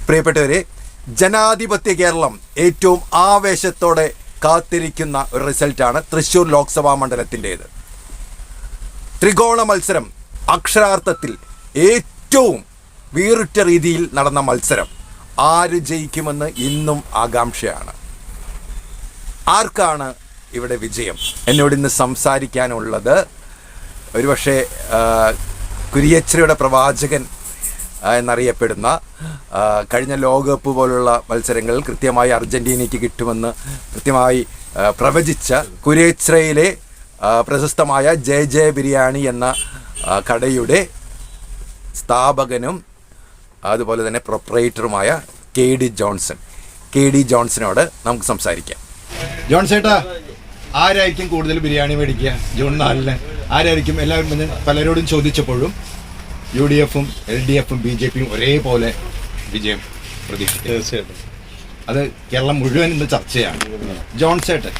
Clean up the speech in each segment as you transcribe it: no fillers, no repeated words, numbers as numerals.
പ്രിയപ്പെട്ടവരെ, ജനാധിപത്യ കേരളം ഏറ്റവും ആവേശത്തോടെ കാത്തിരിക്കുന്ന ഒരു റിസൾട്ടാണ് തൃശ്ശൂർ ലോക്സഭാ മണ്ഡലത്തിൻ്റേത്. ത്രികോണ മത്സരം, അക്ഷരാർത്ഥത്തിൽ ഏറ്റവും വേറിട്ട രീതിയിൽ നടന്ന മത്സരം. ആര് ജയിക്കുമെന്ന് ഇന്നും ആകാംക്ഷയാണ്. ആർക്കാണ് ഇവിടെ വിജയം? എന്നോട് ഇന്ന് സംസാരിക്കാനുള്ളത് ഒരുപക്ഷെ കുരിയച്ചയുടെ പ്രവാചകൻ എന്നറിയപ്പെടുന്ന, കഴിഞ്ഞ ലോകകപ്പ് പോലുള്ള മത്സരങ്ങളിൽ കൃത്യമായി അർജൻറ്റീനയ്ക്ക് കിട്ടുമെന്ന് കൃത്യമായി പ്രവചിച്ച കുരിയച്ചയിലെ പ്രശസ്തമായ ജയ ബിരിയാണി എന്ന കടയുടെ സ്ഥാപകനും അതുപോലെ തന്നെ പ്രൊപ്പറേറ്ററുമായ കെ ഡി ജോൺസനോട് നമുക്ക് സംസാരിക്കാം. ജോൺസേട്ടാ, ആരായിരിക്കും കൂടുതൽ ബിരിയാണി മേടിക്കുക ജൂൺ 4-ന്? ആരായിരിക്കും? എല്ലാവരും പലരോടും ചോദിച്ചപ്പോഴും UDF-ഉം LDF-ഉം BJP-യും ഒരേപോലെ വിജയം പ്രതീക്ഷിക്കും. തീർച്ചയായിട്ടും അത് കേരളം മുഴുവൻ ഇന്ന് ചർച്ചയാണ്. ജോൺസേട്ടൻ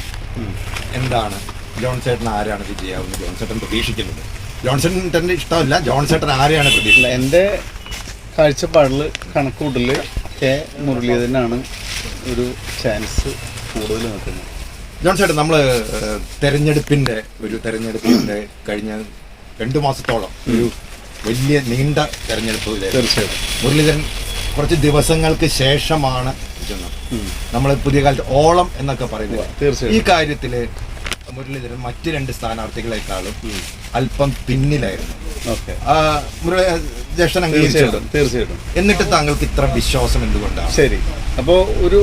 എന്താണ്? ജോൺസേട്ടൻ ആരാണ് വിജയാവുന്നത്? ജോൺസേട്ടൻ പ്രതീക്ഷിക്കുന്നത്? ജോൺസേട്ടൻ്റെ ഇഷ്ടമല്ല, ജോൺസേട്ടൻ ആരെയാണ് പ്രതീക്ഷിക്കുന്നത്? എൻ്റെ കാഴ്ചപ്പാടിൽ കണക്കൂട്ടിൽ കെ മുരളീധരനാണ് ഒരു ചാൻസ് കൂടുതൽ നിൽക്കുന്നത്. ജോൺസേട്ടൻ, നമ്മൾ തെരഞ്ഞെടുപ്പിൻ്റെ കഴിഞ്ഞ 2 മാസത്തോളം ഒരു വലിയ നീണ്ട തെരഞ്ഞെടുപ്പ്. തീർച്ചയായിട്ടും മുരളീധരൻ കുറച്ച് ദിവസങ്ങൾക്ക് ശേഷമാണ് നമ്മൾ പുതിയ കാലത്ത് ഓളം എന്നൊക്കെ പറയുന്നത്. തീർച്ചയായും ഈ കാര്യത്തിൽ മുരളീധരൻ മറ്റ് 2 സ്ഥാനാർത്ഥികളെക്കാളും അല്പം പിന്നിലായിരുന്നു. ജ്യേഷ്ഠൻ അംഗീകരിച്ചു. തീർച്ചയായിട്ടും. എന്നിട്ട് താങ്കൾക്ക് ഇത്ര വിശ്വാസം എന്തുകൊണ്ടാണ്? ശരി, അപ്പോൾ ഒരു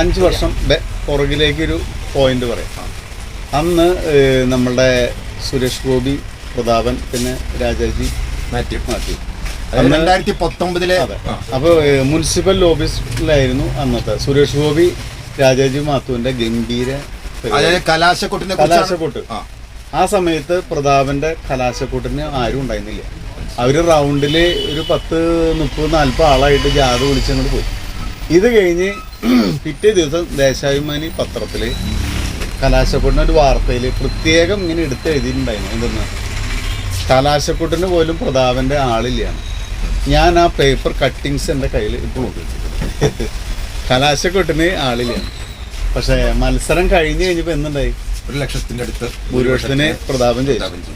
5 വർഷം പുറകിലേക്കൊരു പോയിന്റ് പറയാം. അന്ന് നമ്മളുടെ സുരേഷ് ഗോപി, പ്രതാപൻ, പിന്നെ രാജാജി മാത്യു 2019. അപ്പോൾ മുനിസിപ്പൽ ഓഫീസിലായിരുന്നു അന്നത്തെ സുരേഷ് ഗോപി, രാജാജി മാത്തുവിന്റെ ഗംഭീര കലാശക്കൊട്ട്. ആ സമയത്ത് പ്രതാപന്റെ കലാശക്കൊട്ടിന് ആരും ഉണ്ടായിരുന്നില്ല. അവര് റൗണ്ടില് ഒരു 10-30-40 ആളായിട്ട് ജാഥ വിളിച്ചങ്ങോട്ട് പോയി. ഇത് കഴിഞ്ഞ് പിറ്റേ ദിവസം ദേശാഭിമാനി പത്രത്തില് കലാശക്കൊട്ടിന് ഒരു വാർത്തയിൽ പ്രത്യേകം ഇങ്ങനെ എടുത്ത് എഴുതിയിട്ടുണ്ടായിരുന്നു. എന്തെന്ന്, കലാശക്കൊട്ടിന് പോലും പ്രതാപന്റെ ആളില്ലാണ്. ഞാൻ ആ പേപ്പർ കട്ടിങ്സ് എൻ്റെ കയ്യിൽ ഇപ്പോൾ ഉണ്ട്. കലാശക്കൊട്ടിന് ആളില്ലാണ്. പക്ഷേ മത്സരം കഴിഞ്ഞപ്പോൾ എന്തുണ്ടായി? 1,00,000 അടുത്ത് ഭൂരിപക്ഷത്തിന് പ്രതാപൻ ജയിച്ചു.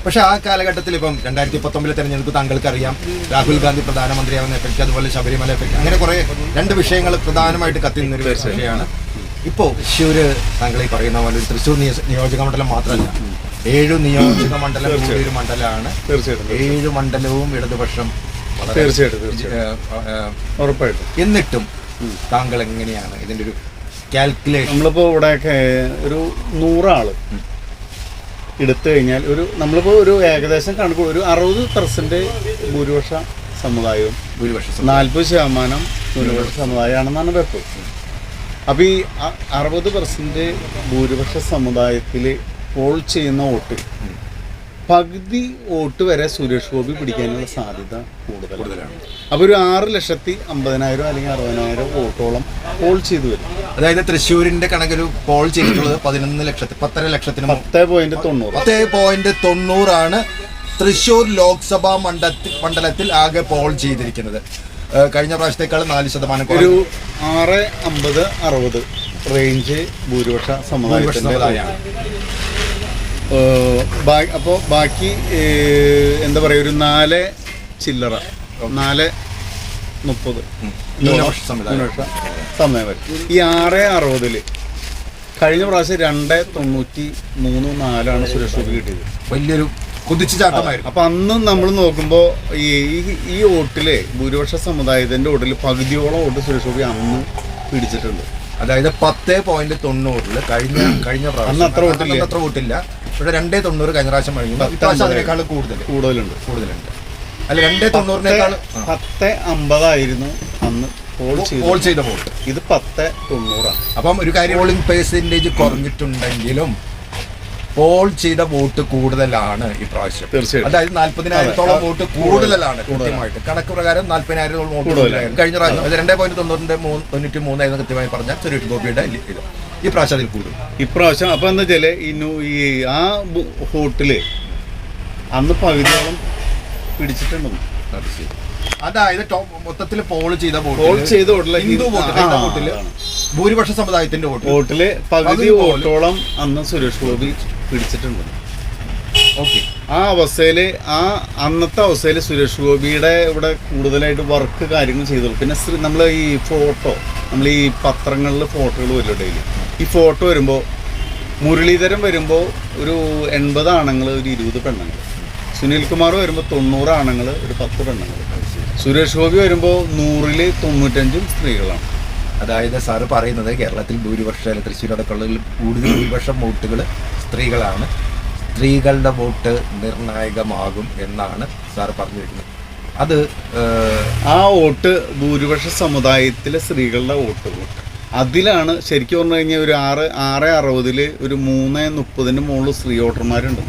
പക്ഷെ ആ കാലഘട്ടത്തിൽ ഇപ്പം 2019 തെരഞ്ഞെടുപ്പ് താങ്കൾക്കറിയാം, രാഹുൽ ഗാന്ധി പ്രധാനമന്ത്രിയാവുന്ന എഫക്റ്റ്, അതുപോലെ ശബരിമല എഫക്റ്റ്, അങ്ങനെ കുറേ 2 വിഷയങ്ങൾ പ്രധാനമായിട്ട് കത്തിയുന്നൊരു വിഷയമാണ്. ഇപ്പോൾ തൃശ്ശൂർ, താങ്കൾ ഈ പറയുന്ന പോലെ ഒരു തൃശ്ശൂർ നിയോജക മണ്ഡലം മാത്രമല്ല, 7 നിയോജക മണ്ഡലം ഒരു മണ്ഡലമാണ്. തീർച്ചയായിട്ടും 7 മണ്ഡലവും ഇടതുപക്ഷം ഉറപ്പായിട്ടും. എന്നിട്ടും താങ്കൾ എങ്ങനെയാണ് ഇതിൻ്റെ ഒരു കാൽക്കുലേഷൻ? നമ്മളിപ്പോൾ ഇവിടെയൊക്കെ ഒരു 100 ആള് എടുത്തു കഴിഞ്ഞാൽ നമ്മളിപ്പോൾ ഒരു ഏകദേശം കണക്ക് ഒരു 60% ഭൂരിപക്ഷ സമുദായവും 40% ഭൂരിപക്ഷ സമുദായമാണെന്നാണ് വെപ്പ്. അപ്പോൾ ഈ 60% ഭൂരിപക്ഷ സമുദായത്തിൽ പോൾ ചെയ്യുന്ന വോട്ട്, പകുതി വോട്ട് വരെ സുരേഷ് ഗോപി പിടിക്കാനുള്ള സാധ്യത കൂടുതലാണ്. അപ്പോൾ ഒരു 6,50,000 അല്ലെങ്കിൽ 60,000 വോട്ടോളം പോൾ ചെയ്തു വരും. അതായത് തൃശ്ശൂരിന്റെ കണക്കൊരു പോൾ ചെയ്തിട്ടുള്ളത് 10,00,000 10.90 തൃശ്ശൂർ ലോക്സഭാ മണ്ഡലത്തിൽ ആകെ പോൾ ചെയ്തിരിക്കുന്നത്. കഴിഞ്ഞ പ്രാവശ്യത്തേക്കാൾ 4%. ഒരു 6.50-60 റേഞ്ച് ഭൂരിപക്ഷ സമുദായമാണ്. അപ്പോൾ ബാക്കി എന്താ പറയുക, ഒരു 4 ചില്ലറ 4.30 സമയം വരും. ഈ 6.60 കഴിഞ്ഞ പ്രാവശ്യം 2.93-4 സുരേഷ് ഗോപി കിട്ടിയത്. വലിയൊരു കുതിച്ചുചാട്ടമായിരുന്നു. അപ്പം അന്നും നമ്മൾ നോക്കുമ്പോൾ ഈ വോട്ടിലെ ഭൂരിപക്ഷ സമുദായത്തിൻ്റെ വോട്ടിൽ പകുതിയോളം വോട്ട് സുരേഷ് ഗോപി അന്ന് പിടിച്ചിട്ടുണ്ട്. അതായത് 10.90 കഴിഞ്ഞ പ്രാവശ്യം അത്ര വോട്ടില്ല. ഇവിടെ 2.90 കഴിഞ്ഞ പ്രാവശ്യം കഴിയുമ്പോൾ ഇപ്രാവശ്യം അതിനേക്കാൾ കൂടുതലുണ്ട്. അല്ല, 2.90 10.50 അന്ന് പോൾ ചെയ്ത വോട്ട്. ഇത് 10.90. അപ്പം ഒരു കാര്യം, പോളിംഗ് പെർസെൻറ്റേജ് കുറഞ്ഞിട്ടുണ്ടെങ്കിലും പോൾ ചെയ്ത വോട്ട് കൂടുതലാണ് ഈ പ്രാവശ്യം. തീർച്ചയായും. അതായത് 40,000-ഓളം വോട്ട് കൂടുതലാണ്. കൃത്യമായിട്ട് കണക്ക് പ്രകാരം 40,000-ഓളം വോട്ട് കൂടുതലായിരുന്നു കഴിഞ്ഞ പ്രാവശ്യം. അത് 2.93 കൃത്യമായി പറഞ്ഞാൽ സുരേഷ് ഗോപിയുടെ ഇത്. ഈ പ്രാവശ്യം അതിൽ കൂടുതൽ ഇപ്രാവശ്യം. അപ്പം എന്താ വെച്ചാൽ ആ വോട്ടില് അന്ന് പകുതിയോളം പിടിച്ചിട്ടുണ്ടെന്ന്. അതായത് മൊത്തത്തിൽ പോൾ ചെയ്ത വോട്ടില് ഭൂരിപക്ഷ സമുദായത്തിന്റെ വോട്ടില് പകുതി വോട്ടോളം അന്ന് സുരേഷ് ഗോപി പിടിച്ചിട്ടുണ്ട്. ഓക്കെ. ആ അവസ്ഥയിൽ അന്നത്തെ അവസ്ഥയിൽ സുരേഷ് ഗോപിയുടെ ഇവിടെ കൂടുതലായിട്ട് വർക്ക് കാര്യങ്ങൾ ചെയ്തോളൂ. പിന്നെ നമ്മൾ ഈ ഫോട്ടോ, നമ്മൾ ഈ പത്രങ്ങളിൽ ഫോട്ടോകൾ വരും ഡെയിലി. ഈ ഫോട്ടോ വരുമ്പോൾ മുരളീധരൻ വരുമ്പോൾ ഒരു 80 ആണുങ്ങൾ, ഒരു 20 പെണ്ണുങ്ങൾ. സുനിൽകുമാർ വരുമ്പോൾ 90 ആണുങ്ങൾ, ഒരു 10 പെണ്ണുങ്ങൾ. സുരേഷ് ഗോപി വരുമ്പോൾ 100-ൽ 95 സ്ത്രീകളാണ്. അതായത് സാറ് പറയുന്നത് കേരളത്തിൽ ഭൂരിപക്ഷം, തൃശ്ശൂർ അടക്കമുള്ള കൂടുതൽ ഭൂരിപക്ഷം വോട്ടുകൾ സ്ത്രീകളാണ്. സ്ത്രീകളുടെ വോട്ട് നിർണായകമാകും എന്നാണ് സാർ പറഞ്ഞിരിക്കുന്നത്. അത് ആ വോട്ട് ഭൂരിപക്ഷ സമുദായത്തിലെ സ്ത്രീകളുടെ വോട്ട് അതിലാണ് ശരിക്കും പറഞ്ഞു കഴിഞ്ഞാൽ ഒരു 660-ൽ ഒരു 330-ന് മുകളിൽ സ്ത്രീ വോട്ടർമാരുണ്ട്.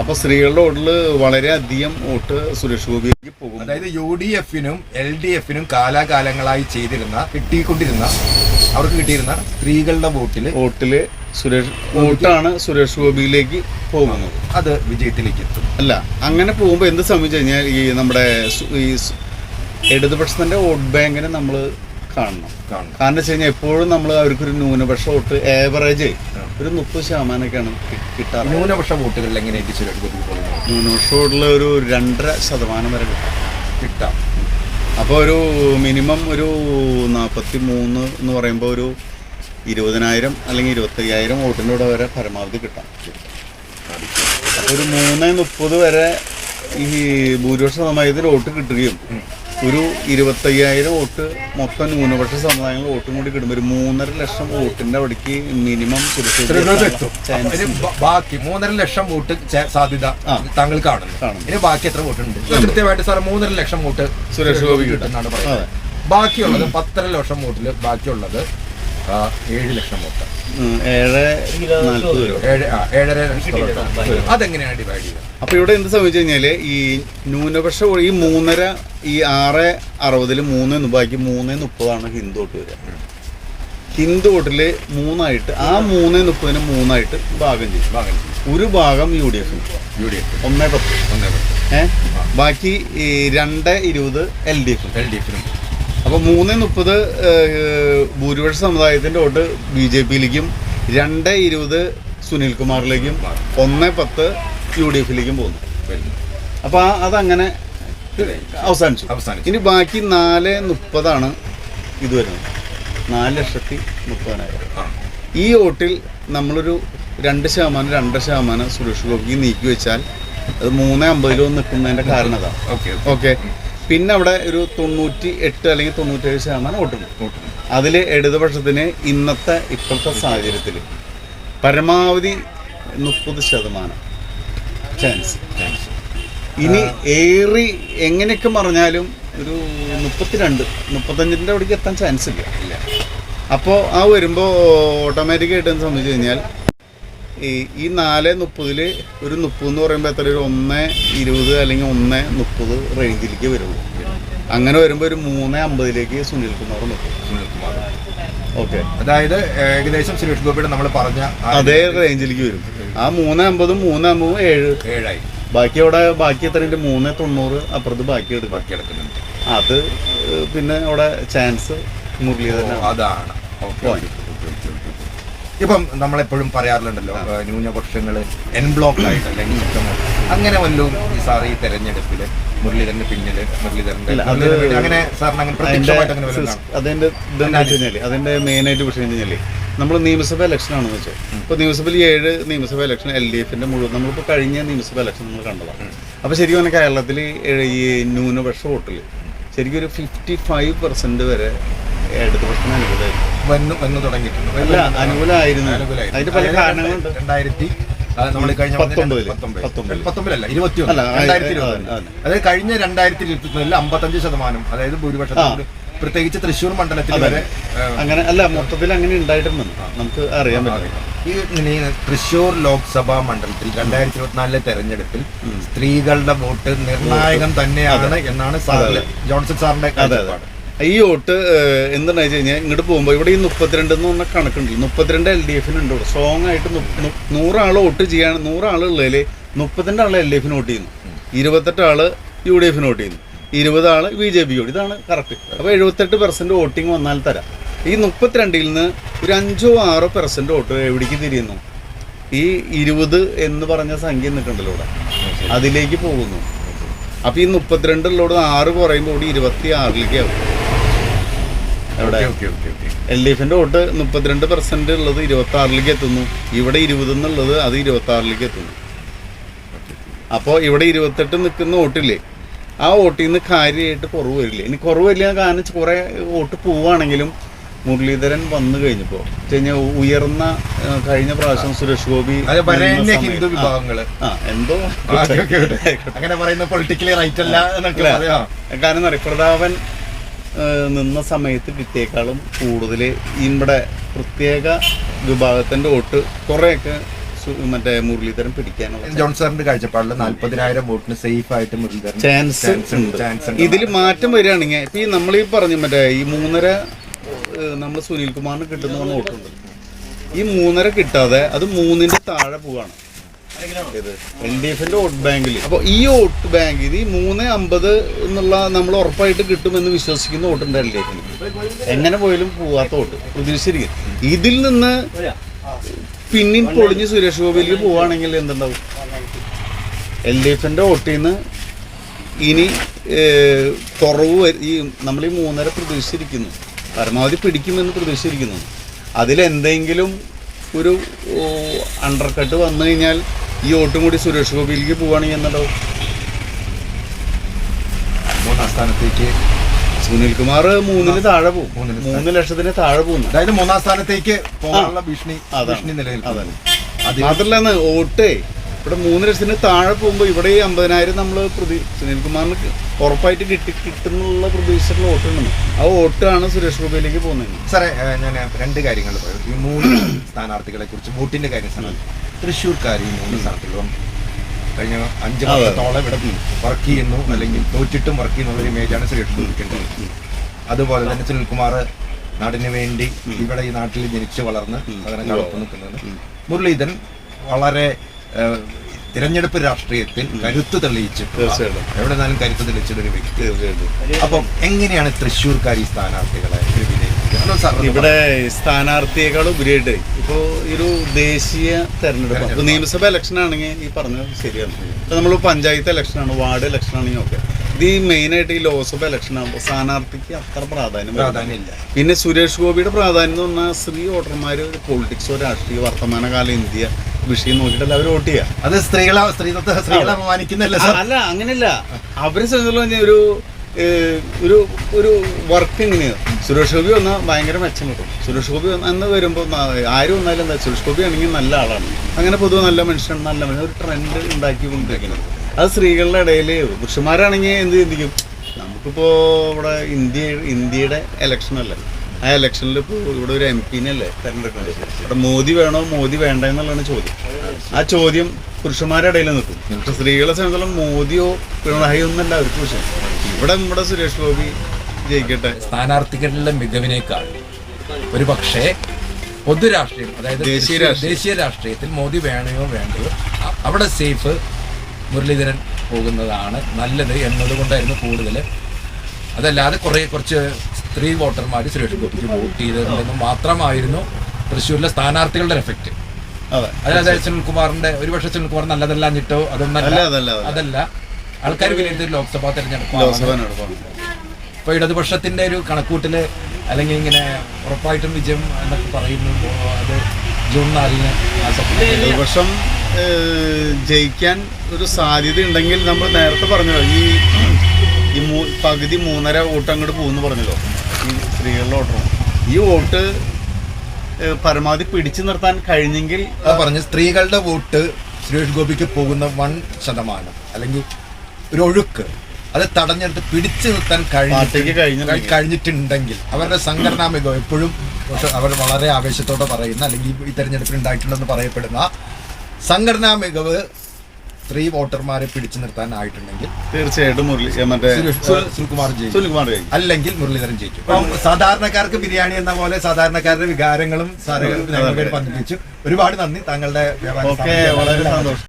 അപ്പോൾ സ്ത്രീകളുടെ വോട്ടിൽ വളരെയധികം വോട്ട് സുരേഷ് ഗോപിയിലേക്ക് പോകും. അതായത് UDF-നും LDF-നും കാലാകാലങ്ങളായി അവർക്ക് കിട്ടിയിരുന്ന സ്ത്രീകളുടെ വോട്ടില് വോട്ടാണ് സുരേഷ് ഗോപിയിലേക്ക് പോകുന്നത്. അത് വിജയത്തിലേക്ക് എത്തും. അല്ല, അങ്ങനെ പോകുമ്പോൾ എന്ത് സംഭവിച്ചു കഴിഞ്ഞാൽ ഈ നമ്മുടെ ഈ ഇടതുപക്ഷത്തിൻ്റെ വോട്ട് ബാങ്കിനെ നമ്മൾ കാണണം. കാരണം വെച്ച് കഴിഞ്ഞാൽ എപ്പോഴും നമ്മൾ അവർക്കൊരു ന്യൂനപക്ഷ വോട്ട് ആവറേജ് ഒരു 30% കിട്ടാറ്. ന്യൂനപക്ഷ വോട്ടുകളിൽ എങ്ങനെയായിട്ട് സുരേഷ് ഗോപി പോകുന്നത്? ന്യൂനപക്ഷ വോട്ടിൽ ഒരു 2.5% വരെ കിട്ടാം. അപ്പോൾ ഒരു മിനിമം ഒരു 43 എന്ന് പറയുമ്പോൾ ഒരു 20,000 അല്ലെങ്കിൽ 25,000 വോട്ടിൻ്റെ കൂടെ വരെ പരമാവധി കിട്ടാം. ഒരു 330 വരെ ഈ ഭൂരിപക്ഷ സമുദായത്തിൽ വോട്ട് കിട്ടുകയും ഒരു 25,000 വോട്ട് മൊത്തം ന്യൂനപക്ഷ സമുദായങ്ങൾ വോട്ടും കൂടി കിട്ടുമ്പോൾ ഒരു 3.5 ലക്ഷം വോട്ടിന്റെ അവിടേക്ക് മിനിമം ബാക്കി 3.5 ലക്ഷം വോട്ട് സാധ്യത താങ്കൾ കാണുന്നു. ഇനി ബാക്കി എത്ര വോട്ട് ഉണ്ട്? കൃത്യമായിട്ട് സാർ 3.5 ലക്ഷം വോട്ട് സുരേഷ് ഗോപി കിട്ടുന്നതാണ് പറയുന്നത്. ബാക്കിയുള്ളത് 10.5 ലക്ഷം വോട്ടില് ബാക്കിയുള്ളത് 7 ലക്ഷം വോട്ട്. 7.5 ലക്ഷം. അതെങ്ങനെയാണ് ഡിവൈഡ് ചെയ്യുന്നത്? അപ്പൊ ഇവിടെ എന്ത് സംഭവിച്ചു കഴിഞ്ഞാല് ഈ ന്യൂനപക്ഷ ഈ 3.5 ഈ 660-ൽ 3 ബാക്കി 3.30 ഹിന്ദു വോട്ട് വരിക. ഹിന്ദു വോട്ടില് 3 ആ 3.30-ന് 3 ഭാഗം ചെയ്യും. ഒരു ഭാഗം UDF 1.10 ബാക്കി 2.20 LDF-നും. അപ്പോൾ 3.30 ഭൂരിപക്ഷ സമുദായത്തിൻ്റെ വോട്ട് BJP-ലേക്കും 2.20 സുനിൽകുമാറിലേക്കും 1.10 UDF-ലേക്കും പോകുന്നു. അപ്പോൾ അതങ്ങനെ അവസാനിച്ചു. ഇനി ബാക്കി 4.30 ഇത് വരുന്നത്. 4,30,000. ഈ വോട്ടിൽ നമ്മളൊരു 2% 2% സുരേഷ് ഗോപിക്ക് നീക്കി വെച്ചാൽ അത് 3.50 നിൽക്കുന്നതിൻ്റെ കാരണം അതാണ്. ഓക്കെ. പിന്നെ അവിടെ ഒരു 98 അല്ലെങ്കിൽ 97% വോട്ടുണ്ട്. അതിൽ ഇടതുപക്ഷത്തിന് ഇപ്പോഴത്തെ സാഹചര്യത്തിൽ പരമാവധി 30% ചാൻസ്. ഇനി ഏറി എങ്ങനെയൊക്കെ പറഞ്ഞാലും ഒരു 32-35 അവിടേക്ക് എത്താൻ ചാൻസ് ഇല്ല. അപ്പോൾ ആ വരുമ്പോൾ ഓട്ടോമാറ്റിക്കായിട്ട് എന്ത് സംഭവിച്ചു കഴിഞ്ഞാൽ ഈ 4.30-ൽ ഒരു 30 എന്ന് പറയുമ്പോൾ എത്ര ഒരു 1.20 അല്ലെങ്കിൽ 1.30 റേഞ്ചിലേക്ക് വരുള്ളൂ. അങ്ങനെ വരുമ്പോൾ ഒരു 3.50-ലേക്ക് സുനിൽകുമാർ നിൽക്കും. ഓക്കെ. അതായത് ഏകദേശം സുരേഷ് ഗോപിയുടെ നമ്മൾ പറഞ്ഞ അതേ റേഞ്ചിലേക്ക് വരും. ആ 3.50 7 ബാക്കി എത്രയുണ്ട്? 3.90 അപ്പുറത്ത് ബാക്കി എടുക്കുന്നുണ്ട്. അത് പിന്നെ അവിടെ ചാൻസ് മുരളീധരൻ അതാണ്. ഇപ്പം നമ്മളെപ്പോഴും പറയാറുണ്ടല്ലോ ന്യൂനപക്ഷങ്ങൾ എൻബ്ലോക്ക് ആയിട്ട് അല്ലെങ്കിൽ അങ്ങനെ വല്ലതും ഈ സാർ ഈ തെരഞ്ഞെടുപ്പില് മുരളീധരന് പിന്നില് അങ്ങനെ സാറിന് അങ്ങനെ അതിന്റെ മെയിനായിട്ട് വിഷയം കഴിഞ്ഞാൽ നമ്മൾ നിയമസഭ ഇലക്ഷൻ ആണെന്ന് വെച്ചാൽ ഇപ്പോൾ നിയമസഭയിൽ 7 നിയമസഭ ഇലക്ഷൻ LDF-ന്റെ മുഴുവൻ നമ്മളിപ്പോൾ കഴിഞ്ഞ നിയമസഭ ഇലക്ഷൻ നമ്മൾ കണ്ടതാണ്. അപ്പോൾ ശരിക്കും പറഞ്ഞാൽ കേരളത്തിൽ ഈ ന്യൂനപക്ഷ വോട്ടിൽ ശരിക്കും ഒരു 55% വരെ ഇടതുപക്ഷത്തിന് അനുകൂലമായിരുന്നു. അനുകൂലമായിരുന്നു. അതിന്റെ പല കാരണങ്ങളുണ്ട്. 2019 അതായത് കഴിഞ്ഞ 2020 55%, അതായത് ഭൂരിപക്ഷത്തിൽ പ്രത്യേകിച്ച് തൃശ്ശൂർ മണ്ഡലത്തിൽ വരെ അങ്ങനെ അല്ല, മൊത്തത്തിൽ അങ്ങനെ ഉണ്ടായിട്ടുണ്ടെന്ന് നമുക്ക് അറിയാൻ പറ്റും. ഈ തൃശ്ശൂർ ലോക്സഭാ മണ്ഡലത്തിൽ 2024 തെരഞ്ഞെടുപ്പിൽ സ്ത്രീകളുടെ വോട്ട് നിർണായകം തന്നെയാണ് എന്നാണ് ജോൺസൺ സാറിന്റെ കാഴ്ചപ്പാട്. ഈ വോട്ട് എന്തെന്ന് വെച്ച് കഴിഞ്ഞാൽ ഇങ്ങോട്ട് പോകുമ്പോൾ ഇവിടെ ഈ 32 എന്ന് പറഞ്ഞ കണക്കുണ്ടല്ലോ, 32 LDF-നുണ്ട്. സ്ട്രോങ് ആയിട്ട് 100 ആൾ വോട്ട് ചെയ്യാണ്. 100 ആളുള്ളതിൽ 32 ആൾ LDF-ന് വോട്ട് ചെയ്യുന്നു, 28 ആൾ UDF-ന് വോട്ട് ചെയ്യുന്നു. 20 ആള് BJP കൂടി. ഇതാണ് കറക്റ്റ്. അപ്പോൾ 78% വോട്ടിംഗ് വന്നാൽ തരാം. ഈ 32-ൽ നിന്ന് ഒരു 5-6% വോട്ട് എവിടേക്ക് തിരിയുന്നു? ഈ 20 എന്ന് പറഞ്ഞ സംഖ്യ നിൽക്കണ്ടല്ലോ ഇവിടെ, അതിലേക്ക് പോകുന്നു. അപ്പോൾ ഈ 32-ള്ളോട് 6 കുറയുമ്പോൾ കൂടി 26-ലേക്ക് ആവും. എവിടെ LDFന്റെ വോട്ട് 32% ഉള്ളത് 26-ലേക്ക് എത്തുന്നു. ഇവിടെ 20 എന്നുള്ളത് അത് 26-ലേക്ക് എത്തുന്നു. അപ്പോൾ ഇവിടെ 28 നിൽക്കുന്ന വോട്ടില്ലേ, ആ വോട്ടിൽ നിന്ന് കാര്യമായിട്ട് കുറവ് വരില്ലേ? ഇനി കുറവ് വരില്ല കാരണം കുറേ വോട്ട് പോവുകയാണെങ്കിലും മുരളീധരൻ വന്നു കഴിഞ്ഞപ്പോൾ ഉയർന്ന കഴിഞ്ഞ പ്രാവശ്യം സുരേഷ് ഗോപി ഹിന്ദു വിഭാഗങ്ങള് എന്തോ അങ്ങനെ പറയുന്ന പൊളിറ്റിക്കലി റൈറ്റ് അല്ല എന്നൊക്കെ പറയാം. കാരണം എന്താ പറയുക, പ്രതാപൻ നിന്ന സമയത്ത് കിട്ടിയേക്കാളും കൂടുതൽ ഇവിടെ പ്രത്യേക വിഭാഗത്തിന്റെ വോട്ട് കുറേയൊക്കെ മറ്റേ മുരളീധരൻ പിടിക്കാനുള്ള ജോൺ സാറിന്റെ കാഴ്ചപ്പാടിൽ 40,000 വോട്ടിന് സേഫ് ആയിട്ട് മുരളീധരൻ ചാൻസ് ഉണ്ട്. ഇതിൽ മാറ്റം വരികയാണെങ്കിൽ ഇപ്പൊ ഈ നമ്മളീ പറഞ്ഞു മറ്റേ ഈ 3.5 നമ്മൾ സുനിൽ കുമാറിന് കിട്ടുന്ന വോട്ടുണ്ട്. ഈ 3.5 കിട്ടാതെ അത് 3-ന്റെ താഴെ പോവാണ് LDFന്റെ വോട്ട് ബാങ്കിൽ. അപ്പോൾ ഈ വോട്ട് ബാങ്ക് ഇത് ഈ 3.50 എന്നുള്ള നമ്മൾ ഉറപ്പായിട്ട് കിട്ടുമെന്ന് വിശ്വസിക്കുന്ന വോട്ടുണ്ട് LDFന്. എങ്ങനെ പോയാലും പോവാത്ത വോട്ട് പ്രതീക്ഷിച്ചിരിക്കും. ഇതിൽ നിന്ന് പിന്നെയും പൊളിഞ്ഞ് സുരേഷ് ഗോപിയിലേക്ക് പോവുകയാണെങ്കിൽ എന്തുണ്ടാവും? LDFന്റെ വോട്ടിൽ നിന്ന് ഇനി കുറവ് ഈ നമ്മൾ ഈ 3.5 പ്രതീക്ഷിച്ചിരിക്കുന്നു, പരമാവധി പിടിക്കുമെന്ന് പ്രതീക്ഷിച്ചിരിക്കുന്നു. അതിലെന്തെങ്കിലും ഒരു അണ്ടർ കട്ട് വന്നു കഴിഞ്ഞാൽ ഈ വോട്ടും കൂടി സുരേഷ് ഗോപിയിലേക്ക് പോവുകയാണെങ്കിൽ എന്തുണ്ടാവും? 3ാം സ്ഥാനത്തേക്ക് സുനിൽ കുമാർ 3-ന് താഴെ പോകും. 3 ലക്ഷത്തിന് താഴെ പോകുന്നു. അതായത് 3ാം സ്ഥാനത്തേക്ക് പോകാനുള്ള ഭീഷണി നിലയിൽ. മാത്രല്ല വോട്ടേ ഇവിടെ 3 ലക്ഷത്തിന് താഴെ പോകുമ്പോൾ ഇവിടെ ഈ 50,000 നമ്മൾ സുനിൽകുമാറിന് ഉറപ്പായിട്ട് കിട്ടുന്നുള്ള പ്രതീക്ഷിച്ചിട്ടുള്ള വോട്ടുണ്ടെന്ന്. ആ വോട്ടാണ് സുരേഷ് ഗോപിയിലേക്ക് പോകുന്നത്. സാറേ, ഞാൻ 2 കാര്യങ്ങൾ പറയും. ഈ 3 സ്ഥാനാർത്ഥികളെ കുറിച്ച് വോട്ടിന്റെ കാര്യം സാർ, തൃശ്ശൂർക്കാർ ഈ 3 സ്ഥാനാർത്ഥികളും കഴിഞ്ഞ 5 വർഷത്തോളം ഇവിടെ വർക്ക് ചെയ്യുന്നു, അല്ലെങ്കിൽ തോറ്റിട്ടും വർക്ക് ചെയ്യുന്ന ഒരു ഇമേജാണ് സുരേഷ് ഗോപിക്കേണ്ടത്. അതുപോലെ തന്നെ സുനിൽകുമാർ നാടിന് വേണ്ടി ഇവിടെ ഈ നാട്ടിൽ ജനിച്ച് വളർന്ന് അതിനൊപ്പം നിൽക്കുന്നത്. മുരളീധരൻ വളരെ തിരഞ്ഞെടുപ്പ് രാഷ്ട്രീയത്തിൽ കരുത്ത് തെളിയിച്ച് എവിടെ നിന്നാലും കരുത്ത് തെളിയിച്ചൊരു വ്യക്തി. അപ്പം എങ്ങനെയാണ് തൃശ്ശൂർക്കാർ ഈ സ്ഥാനാർത്ഥികളെ ഇവിടെ സ്ഥാനാർത്ഥിയേക്കാളും ഉപരിയായിട്ട് ഇപ്പോൾ ഈ ഒരു ദേശീയ തെരഞ്ഞെടുപ്പ് നിയമസഭ ഇലക്ഷൻ ആണെങ്കിൽ ഈ പറഞ്ഞത് ശരിയാണ്. ഇപ്പം നമ്മൾ പഞ്ചായത്ത് ഇലക്ഷനാണ്, വാർഡ് ഇലക്ഷൻ ആണെങ്കിൽ ഒക്കെ ഇത് ഈ മെയിനായിട്ട് ഈ ലോക്സഭ ഇലക്ഷൻ ആകുമ്പോൾ സ്ഥാനാർത്ഥിക്ക് അത്ര പ്രാധാന്യമില്ല. പിന്നെ സുരേഷ് ഗോപിയുടെ പ്രാധാന്യം എന്ന് പറഞ്ഞാൽ സ്ത്രീ വോട്ടർമാർ പൊളിറ്റിക്സോ രാഷ്ട്രീയ വർത്തമാനകാല ഇന്ത്യ വിഷയം നോക്കിയിട്ടല്ല അവർ വോട്ട് ചെയ്യുക. അത് സ്ത്രീകളെ അപമാനിക്കുന്നില്ല. അല്ല, അങ്ങനെയല്ല. അവരെ സംബന്ധിച്ചുള്ള ഒരു ഒരു വർക്ക് എങ്ങനെയാണ് സുരേഷ് ഗോപി വന്നാൽ ഭയങ്കര മെച്ചം കിട്ടും. സുരേഷ് ഗോപി എന്ന് വരുമ്പോൾ ആരും വന്നാലും എന്താ, സുരേഷ് ഗോപി ആണെങ്കിൽ നല്ല ആളാണ്, അങ്ങനെ പൊതുവെ നല്ല മനുഷ്യൻ, നല്ല മനുഷ്യൻ, ഒരു ട്രെൻഡ് ഉണ്ടാക്കിക്കൊണ്ടിരിക്കുന്നത്. അത് സ്ത്രീകളുടെ ഇടയിൽ പുരുഷന്മാരാണെങ്കിൽ എന്ത് ചിന്തിക്കും? നമുക്കിപ്പോൾ ഇവിടെ ഇന്ത്യയുടെ ഇലക്ഷൻ അല്ലേ, ആ ഇലക്ഷനിൽ ഇപ്പോൾ ഇവിടെ ഒരു MP-നല്ലേ തിരഞ്ഞെടുക്കുന്നത്. ഇവിടെ മോദി വേണോ മോദി വേണ്ട എന്നുള്ളതാണ് ചോദ്യം. ആ ചോദ്യം പുരുഷന്മാരുടെ ഇടയിൽ നിൽക്കും. പക്ഷെ സ്ത്രീകളെ സംബന്ധിച്ചിടത്തോളം മോദിയോ പിണറായിയോ ഒന്നല്ല അവർക്ക് വിഷയം. ഇവിടെ നമ്മുടെ സുരേഷ് ഗോപി ജയിക്കട്ടെ. സ്ഥാനാർത്ഥികളുടെ മികവിനേക്കാൾ ഒരു പക്ഷേ പൊതുരാഷ്ട്രീയം, അതായത് ദേശീയ രാഷ്ട്രീയത്തിൽ മോദി വേണയോ വേണ്ടയോ അവിടെ സേഫ് മുരളീധരൻ പോകുന്നതാണ് നല്ലത് എന്നതുകൊണ്ടായിരുന്നു കൂടുതൽ. അതല്ലാതെ കുറച്ച് സ്ത്രീ വോട്ടർമാർ സുരേഷ് ഗോപിക്ക് വോട്ട് ചെയ്തതെന്ന് മാത്രമായിരുന്നു തൃശ്ശൂരിലെ സ്ഥാനാർത്ഥികളുടെ എഫക്റ്റ്. അതായത് സുനിൽകുമാറിന്റെ ഒരുപക്ഷെ സുനിൽകുമാർ നല്ലതല്ലാഞ്ഞിട്ടോ അതല്ല ആൾക്കാർ വിലയിരുത്തിയ ലോക്സഭാ തെരഞ്ഞെടുപ്പ്. ഇപ്പൊ ഇടതുപക്ഷത്തിന്റെ ഒരു കണക്കൂട്ടില് അല്ലെങ്കിൽ ഇങ്ങനെ ഉറപ്പായിട്ടും വിജയം എന്നൊക്കെ പറയുന്നു. അത് ജൂൺ 4-ന് ഇടതുപക്ഷം ജയിക്കാൻ ഒരു സാധ്യത ഉണ്ടെങ്കിൽ നമ്മൾ നേരത്തെ പറഞ്ഞല്ലോ, ഈ പകുതി 3.5 വോട്ട് അങ്ങോട്ട് പോകുന്നു പറഞ്ഞല്ലോ, ഈ സ്ത്രീകളുടെ വോട്ടറും. ഈ വോട്ട് പരമാവധി പിടിച്ചു നിർത്താൻ കഴിഞ്ഞെങ്കിൽ പറഞ്ഞ് സ്ത്രീകളുടെ വോട്ട് സുരേഷ് ഗോപിക്ക് പോകുന്ന 1% അല്ലെങ്കിൽ ഒരു ഒഴുക്ക് അത് തടഞ്ഞെടുത്ത് പിടിച്ചു നിർത്താൻ കഴിഞ്ഞിട്ടുണ്ടെങ്കിൽ അവരുടെ സംഘടനാ മികവ് എപ്പോഴും അവർ വളരെ ആവേശത്തോടെ പറയുന്ന, അല്ലെങ്കിൽ ഈ തെരഞ്ഞെടുപ്പിൽ ഉണ്ടായിട്ടുണ്ടെന്ന് പറയപ്പെടുന്ന സംഘടനാ മികവ് സ്ത്രീ വോട്ടർമാരെ പിടിച്ചു നിർത്താനായിട്ടുണ്ടെങ്കിൽ തീർച്ചയായിട്ടും സുനിൽകുമാർ ജയിക്കും, അല്ലെങ്കിൽ മുരളീധരൻ ജയിക്കും. അപ്പം സാധാരണക്കാർക്ക് ബിരിയാണി എന്ന പോലെ സാധാരണക്കാരുടെ വികാരങ്ങളും പങ്കുവെച്ചു. ഒരുപാട് നന്ദി. താങ്കളുടെ വളരെ സന്തോഷം.